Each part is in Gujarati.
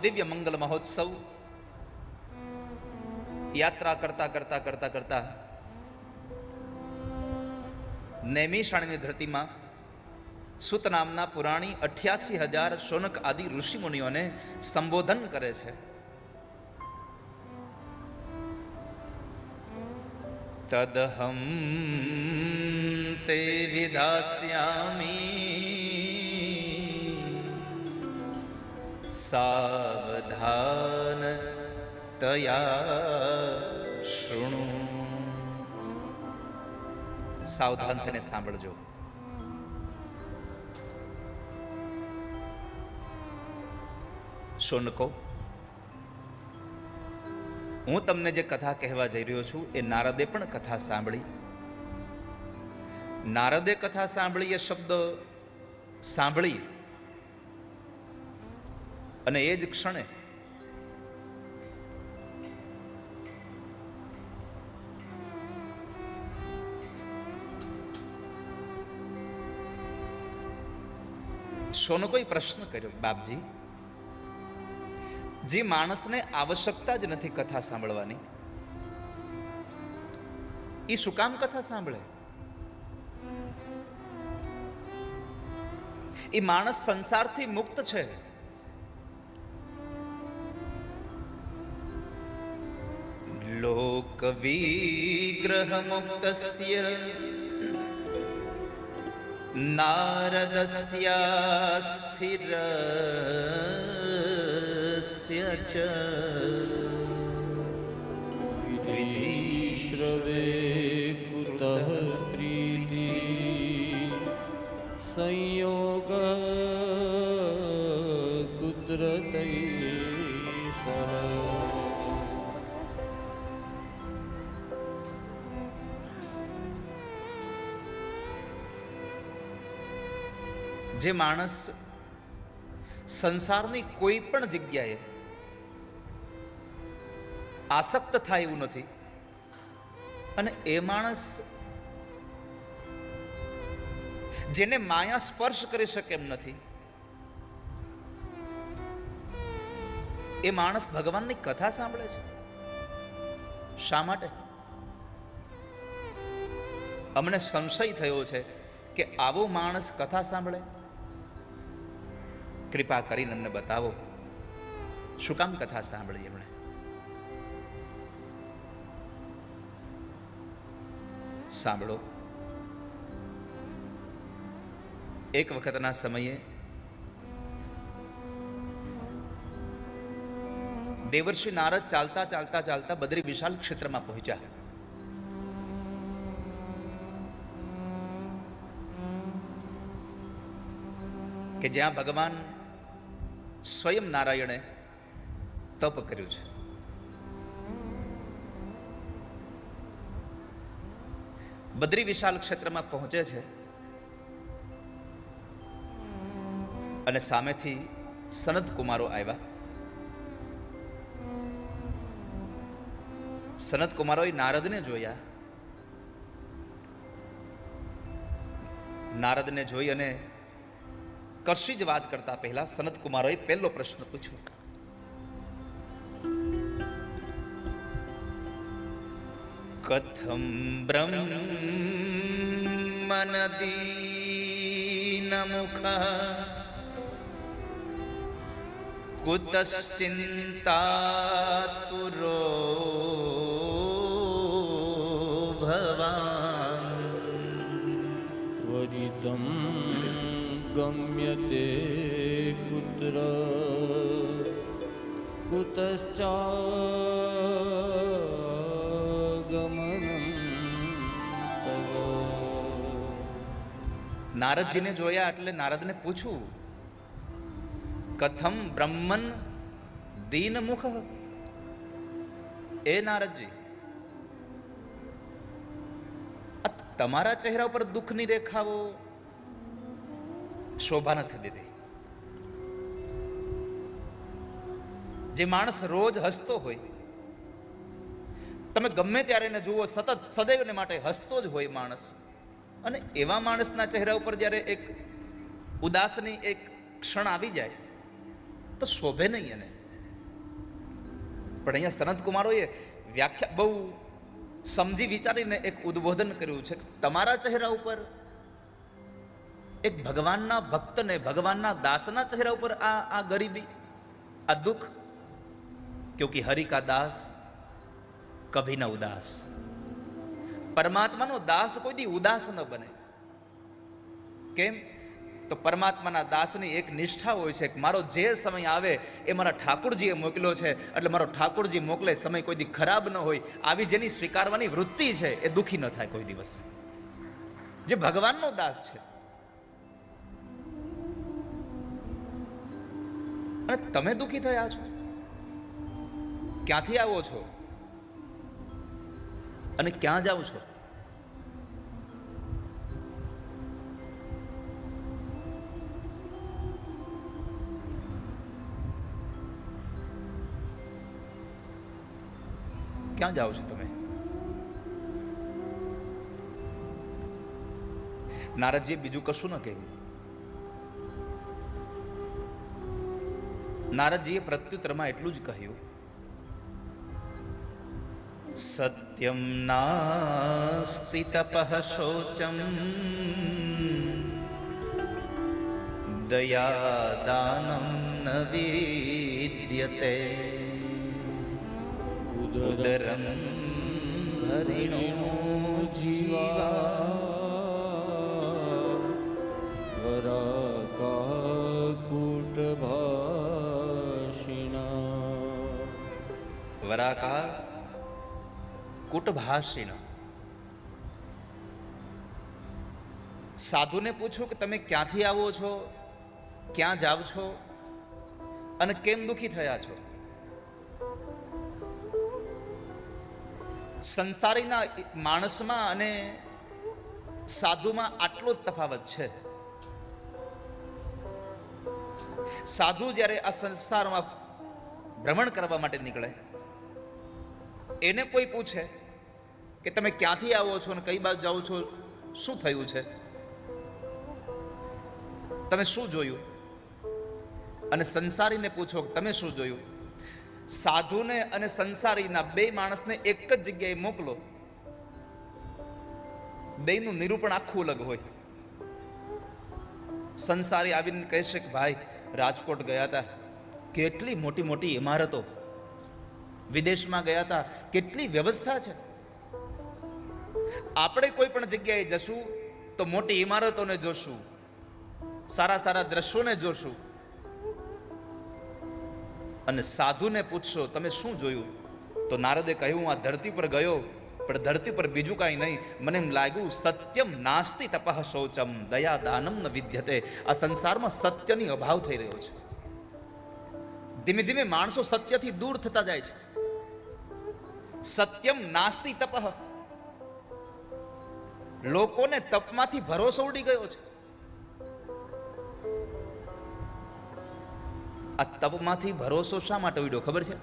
દિવ્ય મંગલ મહોત્સવ યાત્રા કરતા કરતા કરતા કરતા નૈમિષારણ્યની ધરતીમાં સુત નામના પુરાણી 88,000 શૌનક આદિ ઋષિમુનિઓને સંબોધન કરે છે. તદહમ તે વિધાસ્યામી સાવધાન તયા શૃણુ. સાવધાન થઈને સાંભળજો. શૌનકો, હું તમને જે કથા કહેવા જઈ રહ્યો છું એ નારદે પણ કથા સાંભળી. નારદે કથા સાંભળી એ શબ્દ સાંભળી અને એ જ ક્ષણે શૌનકોએ પ્રશ્ન કર્યો, બાપજી, જે માણસને આવશ્યકતા જ નથી કથા સાંભળવાની, એ શું કામ કથા સાંભળે? એ માણસ સંસારથી મુક્ત છે. લોક વિગ્રહ મુક્તસ્ય નારદસ્ય સ્થિરસ્ય ચ વિધિશ્રવે કુતઃ પ્રીતિ સંયોગ કુત્ર તૈઃ સહ. જે માણસ સંસારની કોઈ પણ જગ્યાએ આસક્ત થાય એવું નથી, અને એ માણસ જેને માયા સ્પર્શ કરી શકે એમ નથી, એ માણસ ભગવાનની કથા સાંભળે છે. શા માટે? અમને સંશય થયો છે કે આવો માણસ કથા સાંભળે. કૃપા કરીને અમને બતાવો, શું કામ કથા સાંભળી એમણે? સાંભળો. એક વખતના સમયે દેવર્ષિ નારદ ચાલતા ચાલતા ચાલતા બદ્રી વિશાલ ક્ષેત્રમાં પહોંચ્યા. કે જ્યાં ભગવાન સ્વયં નારાયણે તપ કર્યું છે. બદ્રી વિશાલ ક્ષેત્રમાં પહોંચે છે અને સામેથી સનત કુમારો આવ્યા. સનત કુમારોએ નારદને જોયા. નારદને જોઈ અને કશી જ વાત કરતા પહેલા સનત કુમારોએ પહેલો પ્રશ્ન પૂછ્યો, કથમ બ્રહ્મનદીન મુખઃ કુતશ્ચિંતાતુરો ભવાન ત્વરિતં ગમ્યતે કુત્ર કુતશ્ચાગમનં તવ. નારદજીને જોયા એટલે નારદને પૂછ્યું, કથમ બ્રહ્મન દીન મુખ. એ નારદજી, તમારા ચહેરા ઉપર દુઃખની રેખાઓ શોભા નથી દેતી. જે માણસ રોજ હસતો હોય, તમે ગમે ત્યારે એને જુઓ, સતત સદૈવને માટે હસતો જ હોય માણસ, અને એવા માણસના ચહેરા ઉપર જ્યારે એક ઉદાસની એક ક્ષણ આવી જાય તો શોભે નહીં એને. પણ અહીંયા સનત કુમારોએ વ્યાખ્યા બહુ સમજી વિચારીને એક ઉદ્બોધન કર્યું છે. તમારા ચહેરા ઉપર, એક ભગવાનના ભક્તને, ભગવાનના દાસના ચહેરા ઉપર આ ગરીબી, આ દુઃખ, ક્યોંકि હરિ કા દાસ કભી ન ઉદાસ. પરમાત્માનો દાસ કોઈ દી ઉદાસ ન બને. કેમ? તો પરમાત્માના દાસની એક નિષ્ઠા હોય છે કે મારો જે સમય આવે એ મારા ઠાકોરજીએ મોકલ્યો છે, એટલે મારો ઠાકોરજી મોકલે સમય કોઈ દી ખરાબ ન હોય, આવી જેની સ્વીકારવાની વૃત્તિ છે એ દુઃખી ન થાય કોઈ દિવસ. જે ભગવાનનો દાસ છે. અને તમે દુઃખી થયા છો, ક્યાંથી આવો છો અને ક્યાં જાઓ છો? ક્યાં જાઓ છો તમે? નારદજીએ બીજું કશું ન કહ્યું. નારદજીએ પ્રત્યુત્તરમાં એટલું જ કહ્યું, સત્યમ નાસ્તિ તપઃ શૌચમ દયાદાનમ ન વિદ્યતે ઉદરમ હરિણો જીવા વરાકા કુટભાષિણ. સાધુને પૂછું કે તમે ક્યાંથી આવો છો, ક્યાં જાવ છો અને કેમ દુઃખી થયા છો? સંસારીના માણસમાં અને સાધુમાં આટલો જ તફાવત છે. સાધુ જ્યારે આ સંસારમાં ભ્રમણ કરવા માટે નીકળે, એને કોઈ પૂછે કે તમે ક્યાંથી આવો છો અને કઈ બાજુ જાઓ છો, શું થયું છે, તમે શું જોયું? અને સંસારીને પૂછો કે તમે શું જોયું? સાધુને અને સંસારીના બે માણસને એક જ જગ્યાએ મોકલો, બેયનું નિરૂપણ આખું અલગ હોય. સંસારી આવીને કહેશે કે ભાઈ રાજકોટ ગયા હતા, કેટલી મોટી મોટી ઇમારતો, વિદેશમાં ગયા હતા, કેટલી વ્યવસ્થા છે. આપણે કોઈ પણ જગ્યાએ જશું તો મોટી ઇમારતોને જોશું, સારા સારા દ્રશ્યોને જોશું. અને સાધુને પૂછશો તમે શું જોયું? તો નારદે કહ્યું આ ધરતી પર ગયો, પણ ધરતી પર બીજું કાંઈ નહીં. મને એમ લાગ્યું સત્યમ નાસ્તિ તપઃ શૌચમ દયા દાનમ ન વિદ્યતે. આ સંસારમાં સત્યની અભાવ થઈ રહ્યો છે. ધીમે ધીમે માણસો સત્યથી દૂર થતા જાય છે. સત્યમ નાસ્તિ તપઃ. લોકોને તપમાંથી ભરોસો ઉડી ગયો છે. આ તપમાંથી ભરોસો શા માટે ઉડ્યો ખબર છે?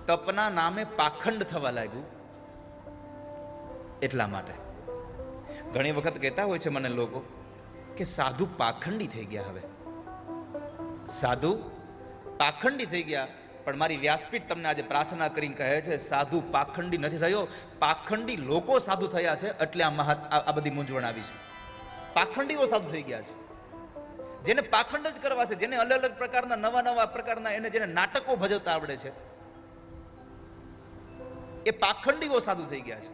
તપના નામે પાખંડ થવા લાગ્યું એટલા માટે. ઘણી વખત કહેતા હોય છે મને લોકો કે સાધુ પાખંડી થઈ ગયા. હવે સાધુ પાખંડી થઈ ગયા. પણ મારી વ્યાસપીઠ તમને આજે પ્રાર્થના કરીને કહે છે સાધુ પાખંડી નથી થયો, પાખંડી લોકો સાધુ થયા છે. એટલે આ બધી મૂંઝવણ આવી છે. પાખંડીઓ સાધુ થઈ ગયા છે. જેને પાખંડ જ કરવા છે, જેને અલગ અલગ પ્રકારના નવા નવા પ્રકારના જેને નાટકો ભજવતા આવડે છે, એ પાખંડીઓ સાધુ થઈ ગયા છે.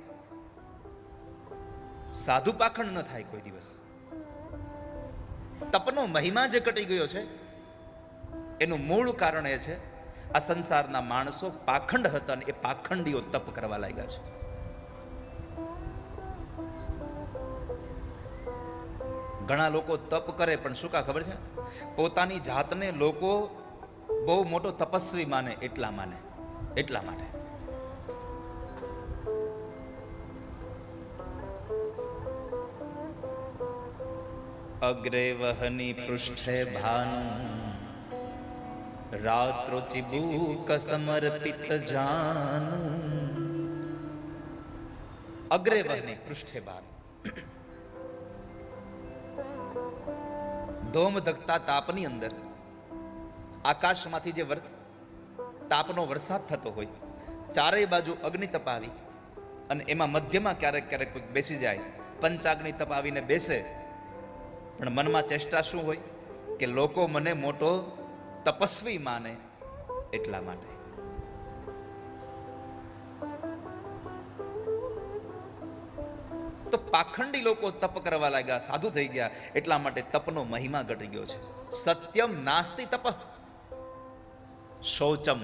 સાધુ પાખંડ ન થાય કોઈ દિવસ. તપનો મહિમા જે ઘટી ગયો છે એનું મૂળ કારણ એ છે આ સંસારના માણસો પાખંડ હતા અને એ પાખંડીઓ તપ કરવા લાગ્યા છે. ઘણા લોકો તપ કરે પણ શું કા ખબર છે? પોતાની જાતને લોકો બહુ મોટો તપસ્વી માને એટલા માટે. અગ્રે વહની પૃષ્ઠે ભાનુ રાત્રો ચિબૂક સમર્પિત જાનુ. અગ્રે વહની પૃષ્ઠે ભાનુ. ધોમ ધકતા તાપની અંદર આકાશમાંથી જે તાપનો વરસાદ થતો હોય, ચારેય બાજુ અગ્નિ તપ આવી અને એમાં મધ્યમાં ક્યારેક ક્યારેક કોઈક બેસી જાય, પંચાગ્નિ તપ આવીને બેસે, પણ મનમાં ચેષ્ટા શું હોય કે લોકો મને મોટો તપસ્વી માને એટલા માટે. તો પાખંડી લોકો તપ કરવા લાગ્યા, સાધુ થઈ ગયા, એટલા માટે તપનો મહિમા ઘટી ગયો છે. સત્યમ નાસ્તિ તપ શૌચમ.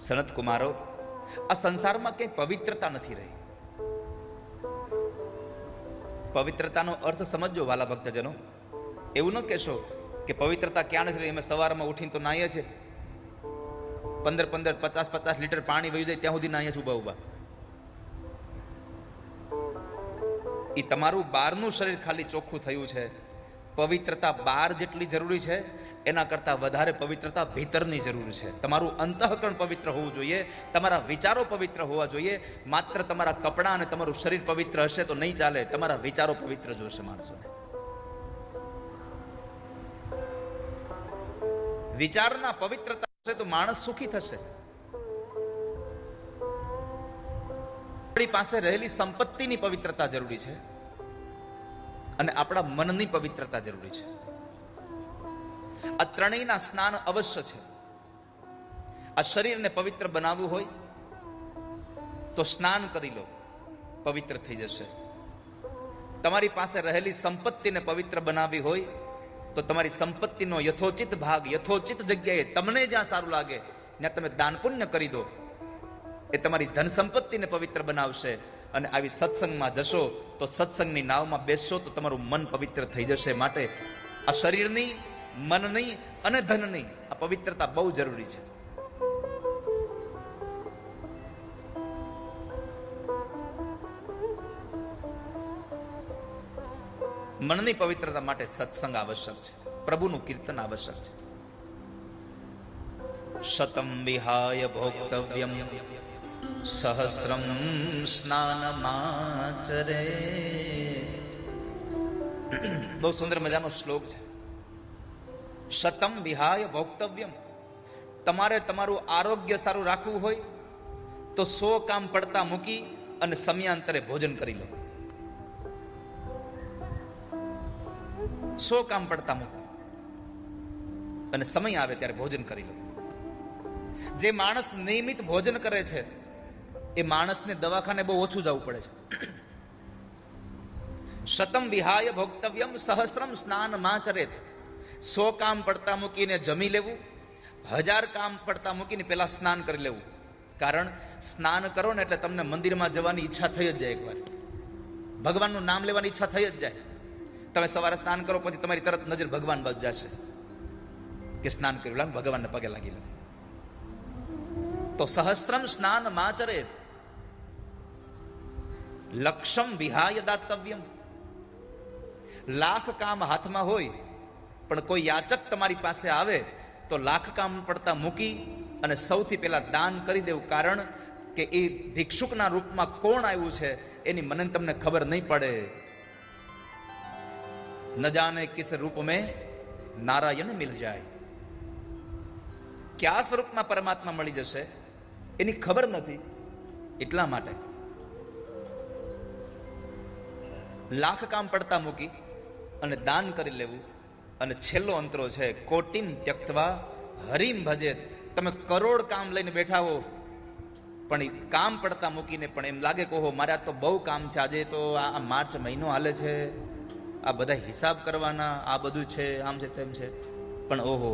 સનત કુમારો, આ સંસારમાં કઈ પવિત્રતા નથી રહી. પવિત્રતાનો અર્થ સમજો વાલા ભક્તજનો. એવું ન કહેશો કે પવિત્રતા ક્યાં નથી રહી, અમે સવારમાં ઉઠીને તો નાહીએ છીએ, 15 50 લીટર પાણી વહી જાય ત્યાં સુધી નાહીએ ઉભા ઉભા. એ તમારું બહારનું શરીર ખાલી ચોખ્ખું થયું છે. પવિત્રતા બહાર જેટલી જરૂરી છે એના કરતાં વધારે પવિત્રતા ભીતરની જરૂર છે. તમારું અંતઃકરણ પવિત્ર હોવું જોઈએ, તમારા વિચારો પવિત્ર હોવા જોઈએ. માત્ર તમારા કપડાં અને તમારું શરીર પવિત્ર હશે તો નહીં ચાલે, તમારા વિચારો પવિત્ર જોશે માણસોને. વિચારના પવિત્રતા હશે તો માણસ સુખી થશે. આપણી પાસે રહેલી સંપત્તિની પવિત્રતા જરૂરી છે અને આપણા મનની પવિત્રતા જરૂરી છે. આ ત્રણેયના સ્નાન અવશ્ય છે. આ શરીરને પવિત્ર બનાવવું હોય તો સ્નાન કરી લો, પવિત્ર થઈ જશે. તમારી પાસે રહેલી સંપત્તિને પવિત્ર બનાવવી હોય તો તમારી સંપત્તિનો યથોચિત ભાગ યથોચિત જગ્યાએ તમને જ્યાં સારું લાગે ત્યાં તમે દાન પુણ્ય કરી દો. એ તમારી ધન સંપત્તિને પવિત્ર બનાવશે. અને આવી સત્સંગમાં જશો તો સત્સંગની નાવમાં બેસશો તો તમારું મન પવિત્ર થઈ જશે. માટે આ શરીરની, મનની અને ધનની આ પવિત્રતા બહુ જરૂરી છે. મનની પવિત્રતા માટે સત્સંગ આવશ્યક છે, પ્રભુનું કીર્તન આવશ્યક છે. શતમ વિહાય ભોક્તવ્યમ સહસ્રમ સ્નાનમાચરે. બહુ સુંદર મજાનો શ્લોક છે. શતમ વિહાય ભોક્તવ્યમ. તમારે તમારું આરોગ્ય સારું રાખવું હોય તો 100 કામ પડતા મૂકી અને સમયાંતરે ભોજન કરી લો. 100 કામ પડતા મૂકો અને સમય આવે ત્યારે ભોજન કરી લો. જે માણસ નિયમિત ભોજન કરે છે એ માણસને દવાખાને બહુ ઓછું જવું પડે છે. શતમ વિહાય ભોક્તવ્યમ સહસ્રમ સ્નાન માચરેત. 100 કામ પડતા મૂકીને જમી લેવું, 1000 કામ પડતા મૂકીને પેલા સ્નાન કરી લેવું. કારણ સ્નાન કરો ને એટલે તમને મંદિરમાં જવાની ઈચ્છા થઈ જ જાય. એકવાર ભગવાનનું નામ લેવાની ઈચ્છા થઈ જ જાય. તમે સવારે સ્નાન કરો પછી તમારી તરત નજર ભગવાન બાજુ જશે કે સ્નાન કર્યું, લાગ ભગવાનને પગે લાગી લો. તો સહસ્ત્રમ સ્નાન માચરે લક્ષમ વિહાય દાતવ્યમ. 1,00,000 કામ હાથમાં હોય પણ કોઈ યાચક તમારી પાસે આવે તો 1,00,000 કામ પડતા મૂકી અને સૌથી પહેલા દાન કરી દેવું. કારણ કે એ ભિક્ષુકના રૂપમાં કોણ આવ્યું છે એની મને તમને ખબર નહીં પડે. ન જાને કિસ રૂપ મેં નારાયણ મિલ જાય. કયા સ્વરૂપમાં પરમાત્મા મળી જશે એની ખબર નથી. એટલા માટે 1,00,000 કામ પડતા મૂકી અને દાન કરી લેવું. અને છેલ્લો અંતરો છે કોટિમ ત્યક્તવા હરિમ ભજેત. તમે કરોડ કામ લઈને બેઠા હો પણ એ કામ પડતા મૂકીને પણ એમ લાગે કહો મારે તો બહુ કામ છે, આજે તો આ માર્ચ મહિનો હાલે છે, આ બધા હિસાબ કરવાના, આ બધું છે, આમ છે તેમ છે, પણ ઓહો